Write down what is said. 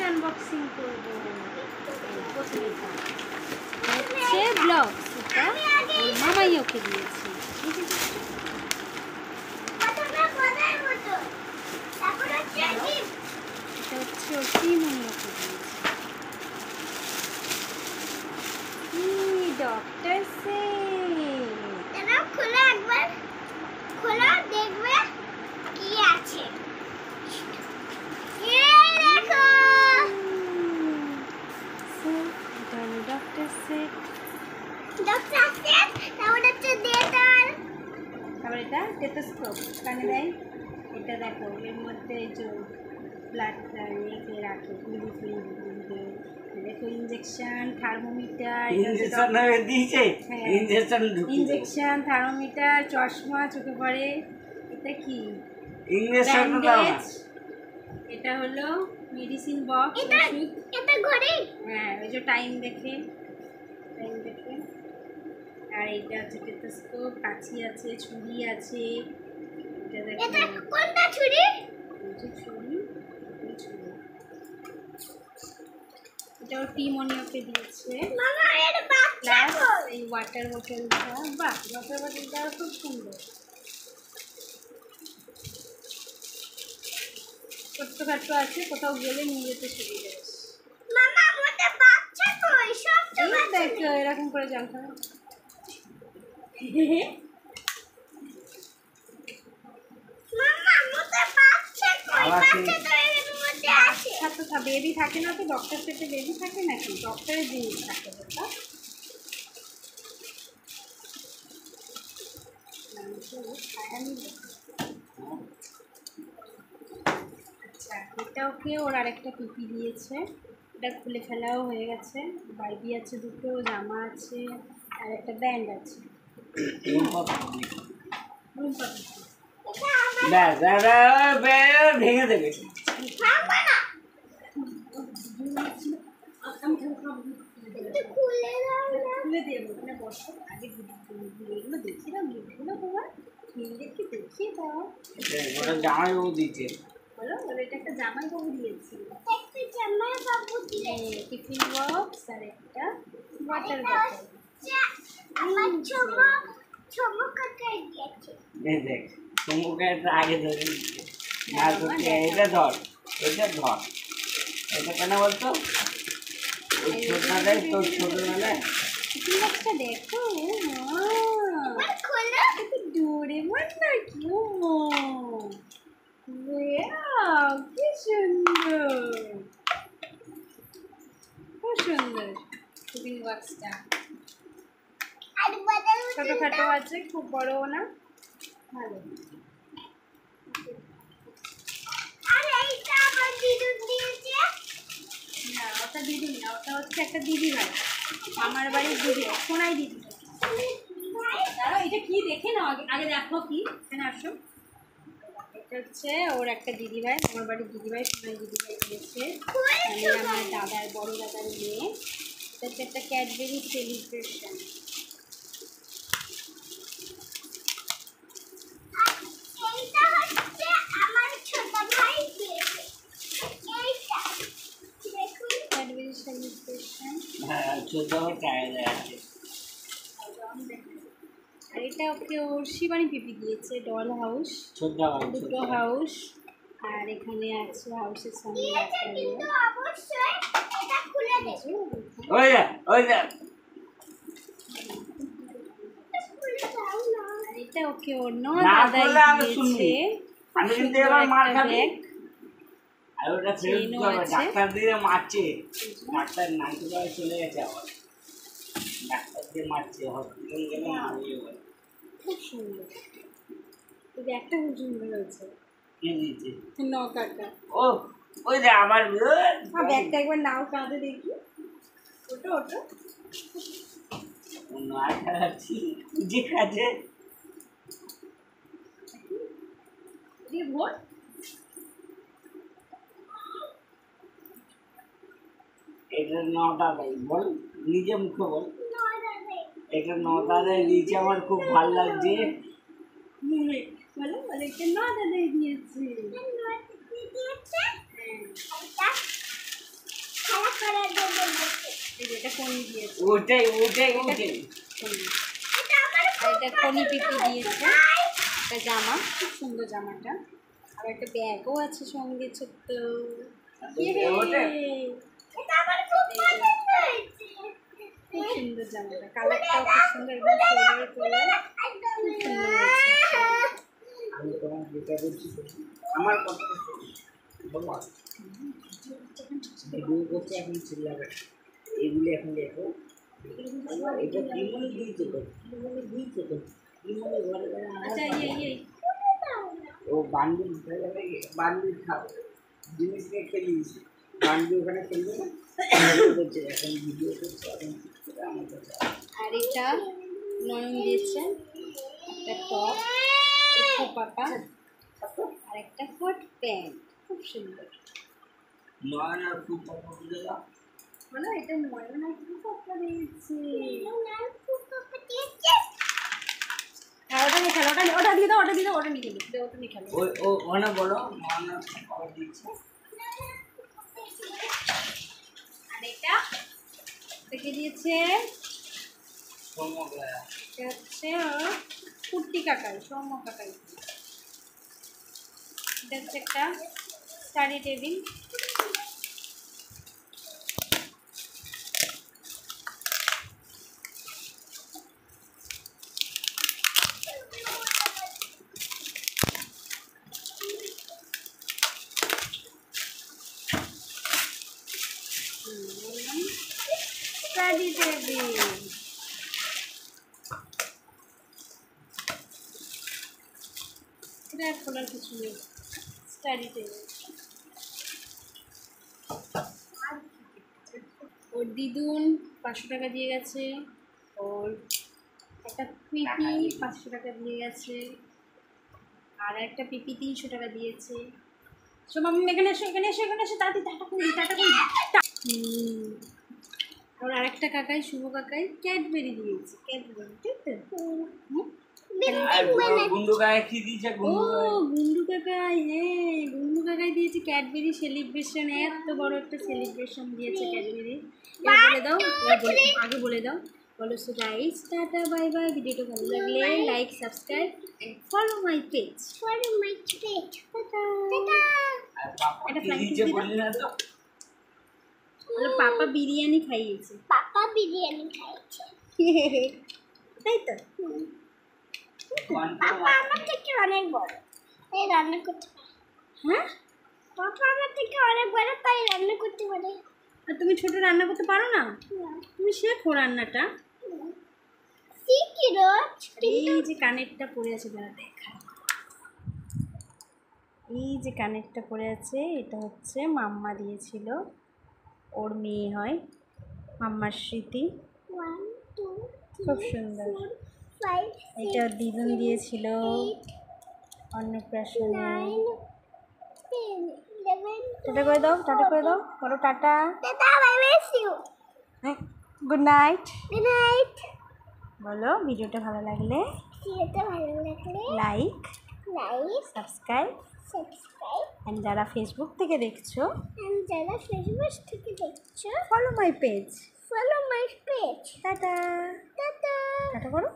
Unboxing করব। প্রথমেটা হচ্ছে blogs, এটা ওর মামাই ওকে দিয়েছে। এটা হচ্ছে ওর টিমনি ওকে দিয়েছে। ডক্টর সে খোলা, একবার খোলা দেখবে কি আছে। ডক্টর সে তারপর হচ্ছে ডেটাল, তারপর এটা টেটোস্কোপ কানে দেয়। এটা দেখো, এর মধ্যে এই যে ব্লাডটা রেখে রাখে, দেখো ইঞ্জেকশন, থার্মোমিটার, ইঞ্জেকশন, থার্মোমিটার, চশমা চোখে পড়ে। এটা কি? ব্যান্ডেজ। এটা হলো মেডিসিন বক্স, ওষুধ। এটা ঘড়ি, হ্যাঁ, ওই যে টাইম দেখে। আর এটা হচ্ছে টেটোস্কোপ, কাঁচি আছে, ছুরি আছে। এটা দেখো, এটা কোনটা ছুরি? ছুরি। এটা ওর টিমনি ওকে দিয়েছে। মামা এর বাচ্চা কই? এই ওয়াটার বোতলটা, বাহ, ওয়াটার বোতলটা খুব সুন্দর। ছোট্টখাট্টো আছে, কোথাও গেলে নিয়ে যেতে সুবিধা। মামা ওটা বাচ্চা কই? সব তো বাচ্চা। দেখো এরকম করে জানতে হবে। মামা ওটা বাচ্চা কই? বাচ্চা তো এর মধ্যে আছে। তো বেবি থাকে না তো? ডক্টর সেটে বেবি থাকে নাকি? ডক্টরের জিনিস থাকে ওটা। আচ্ছা, এটা ওকে ওর আরেকটা পিপি দিয়েছে। এটা খুলে ফেলাও হয়ে গেছে। বাইবি আছে দুটো, জামা আছে, আর একটা ব্যান্ড আছে। ভেঙে দেবে। খুলে দেবো, ওখানে বসো। আগে এগুলো দেখি না, মুখগুলো তোমার মেয়েদেরকে দেখিয়ে দাও। ওটা জামাইবাবু দিচ্ছে। বলো বলো, এটা একটা জামাইবাবু দিয়েছি। একটা জামাইবাবু দিয়েছে। টিফিন বক্স আর একটা ওয়াটার বটল। আমার চমক কাকাই দিয়েছে। দেখ, চুমুকে আগে ধরে নিচ্ছে। না তোকে এটা ধর, এটা ধর। এটা কেন বলতো? ওই ছোটটাই তোর ছোটবেলায়। টিফিন বক্সটা দেখো, এবার খোলো। ডোরেমন নাকি? ও ওয়াও, কি সুন্দর, খুব সুন্দর টিফিন বক্সটা। আর বদল ছোটখাটো আছে, খুব বড়ও না, ভালো। আর এইটা আমার দিদু দিয়েছে। না, ওটা দিদি না, ওটা হচ্ছে একটা দিদি ভাই, আমার বাড়ির দিদি, সোনাই দিদি। দাঁড়াও, এটা কি দেখে নাও আগে, আগে দেখো কি। এখানে আসো। এটা হচ্ছে ওর একটা দিদি ভাই, আমার বাড়ির দিদি ভাই, সোনাই দিদি ভাই দিয়েছে। মানে আমার দাদার বড় দাদার মেয়ে। এটা হচ্ছে একটা ক্যাডবেরি সেলিব্রেশন। এইটা হচ্ছে আমার ছোট ভাই দিয়েছে। এইটা দেখুন, ক্যাডবেরি সেলিব্রেশন। হ্যাঁ, ছোট টায়ারে আছে। আর এটা ওকে ওর শিবানী পিপি দিয়েছে, ডল হাউস, ছোট দুটো হাউস। আর এখানে আছে হাউসের সঙ্গে দিয়েছে, একটা কিন্তু অবশ্যই এটা খুলে দেবে। ওই যা, ওই যা। খুলে দাও না। আর এটা ওকে ওর না দাদাই করলে আমি শুনবি। দিয়েছে। আমি কিন্তু এবার মার খাবি। ব্যাগ। আর ওটা ফেরত দিতে হবে। আছে। ডাক্তার দিয়ে মারছে। ডাক্তার নাইট করে চলে গেছে আবার। ডাক্তার দিয়ে মারছে, হসপিটাল গেলে মারবে এবার। খুব সুন্দর, এই ব্যাগটা খুব সুন্দর হয়েছে। কে দিয়েছে? নৌকাটা। ও, ওই যে আমার ব্যাগটা একবার নাও কাঁধে দেখি। ওটো ওটো মার খাচ্ছি যে কাজে। দিয়ে ভোর। এটা 9টা দেয়, বল নিজে মুখে বল। নড়া দেবে। এটা 9টা দেয় দিয়েছে, আমার খুব ভালো লাগছে। বলো বলো, এটা না দাদাই দিয়েছে। নড়া দিয়েছে। এটা খেলা করার জন্য এই যে এটা কোনি দিয়েছে, ওটাই কোনি। এটা আমার আর এটা কোনি পিপি দিয়েছে, একটা জামা, খুব সুন্দর জামাটা। আর একটা ব্যাগও আছে সঙ্গে ছোট্ট। ওটা এটা আমার খুব পছন্দ হয়েছে। খুব সুন্দর জামাটা, কালারটাও খুব সুন্দর, একদম সোনার কালার, খুব সুন্দর হয়েছে। আমি তোমার যেটা বলছি আমার কথা বলো, ভিডিও করতে এখন চিল্লাবে এগুলি এখন দেখো। এটা কি মনে দিয়েছে তো, কি মনে দিয়েছে তো, কি মনে ঘরে ঘরে আচ্ছা এই ও বান্ডিল বান্ডিল খাবে জিনিস নিয়ে খেলিস, বান্ডিল ওখানে খেলবে না বলছে এখন ভিডিও করছে এখন আমার কাছে। আর এটা নরম দিয়েছে, একটা টপ, একটা পাপা, আর একটা হট প্যান্ট, খুব সুন্দর। নয়ন আর খুব পছন্দ দেওয়া বলো এটা নয়ন আর খুব পাপা দিয়েছে। হ্যাঁ ওটা নিয়ে খেলো, ওটা দিয়ে দাও, ওটা দিয়ে দাও, ওটা নিয়ে খেলো, ওটা নিয়ে খেলো। ওই ও ওখানে বলো নয়ন আর খুব পাপা দিয়েছে। আর এটা দেখে দিয়েছে, সমগ্র এটা হচ্ছে কুর্তি কাকাই, সৌম্য কাকাই। এটা হচ্ছে একটা স্টাডি টেবিল, স্টাডি টেবিল। এটা খোলার কিছু নেই, স্টাডি টেবিল। ওর দিদুন 500 টাকা দিয়ে গেছে, ওর একটা পিপি 500 টাকা দিয়ে গেছে, আর একটা পিপি 300 টাকা দিয়েছে। সব আমি এখানে এসো, এখানে এসো, এখানে এসো, তাড়াতাড়ি টাটা করে দিই, টাটা করে দিই। আর আরেকটা কাকাই, শুভ কাকাই ক্যাডবেরি দিয়েছে, ক্যাডবেরি, ঠিক তো? আর গুন্ডু গায়ে কি দিয়েছে ও গুন্ডু কাকাই, হ্যাঁ গুন্ডু কাকাই দিয়েছে ক্যাডবেরি সেলিব্রেশন, এত বড় একটা সেলিব্রেশন দিয়েছে ক্যাডবেরি। এবার বলে দাও, আগে বলে দাও, বলো so guys tata bye bye. ভিডিওটা ভালো লাগলে like, subscribe and follow my page. Follow my page. Tata. আর পাপা এটা কি flying দিয়েছে kiss বললি না তো? বলো পাপা বিরিয়ানি খাইয়েছে। পাপা বিরিয়ানি খাইছে। তাই তো? পাপা আমার থেকে অনেক বড়, তাই রান্না করতে পারে। হ্যাঁ, পাপা আমার থেকে অনেক বড়, তাই রান্না করতে পারে। আর তুমি ছোট রান্না করতে পারো না? তুমি শেখো রান্নাটা। শিখি রোজ। এই যে কানেরটা পড়ে আছে, যারা দেখা, এই যে কানেরটা পড়ে আছে, এটা হচ্ছে মাম্মা দিয়েছিল, ওর মেয়ে হয়, মাম্মার স্মৃতি, 1 2 খুব সুন্দর। 5 এটা দিদুন দিয়েছিল অন্নপ্রাশনে। 9 10 11 টাটা করে দাও, টাটা করে দাও, বলো tata, tata, bye miss you. Good night. Good night. বলো ভিডিওটা ভালো লাগলে ভিডিওটা ভালো লাগলে লাইক, সাবস্ক্রাইব, অ্যান্ড যারা ফেসবুক থেকে দেখছো এন্ড যারা ফেসবুক থেকে দেখছো, follow my page. Follow my page. Tata, tata. Tata করো।